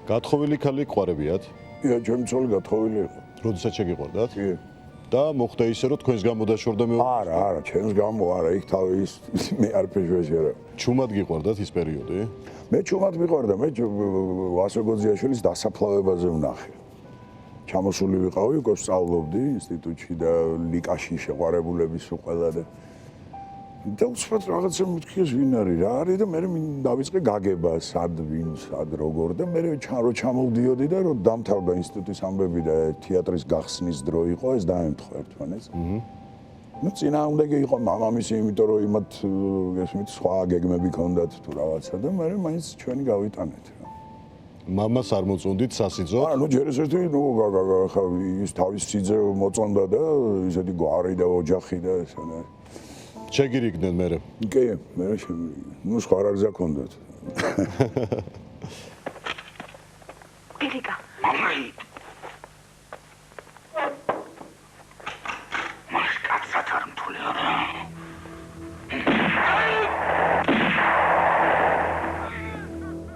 გათხოვილი ქალი ყვარებიათ? ია, ჩემი ცოლი გათხოვილი იყო. როდესაც შეგიყვარდათ? კი. და მოხდა ისე, რომ თქვენს გამო დაშორდა მე. არა, ჩემს გამო არა, იქ თავი ის მე არ ფეშვეში არა. ჩუმად გიყვარდათ ის პერიოდი? მე ჩუმად მიყვარდა, მე ვასო გოძიაშვილის დასაფლავებაზე ვნახე. ჩამოსული ვიყავი, უკვე სწავლობდი ინსტიტუტში და ლიკაში შეყვარებულების უყველა და უცბად რაღაცა მითქიეს ვინ არის რა არის და მე დავიწყე გაგება სად ვინ სად როგორ და მე რო ჩამოვდიოდი და რო დამთავრდა ინსტიტუტის ამბები და თეატრის გახსნის დრო იყო ეს დაემთხვა ერთმანეთს. ну წინააღმდეგი იყო მამამისი იმიტომ რომ იმათ ესმით სხვა გეგმები ჰქონდათ თუ რაღაცა და მე მაინც ჩვენი გავიტანეთ რა. მამას არ მოწონდით სასიძო? არა, ну ჯერ ესეთი ის თავის სიძე მოწონდა და ისეთი გვარი და ოჯახი და ესა და შეგირიგდნენ მერე? კი, მე ну სხვა რა გზა ჰქონდათ. ილიკა. მას კაცად არ მთული არა.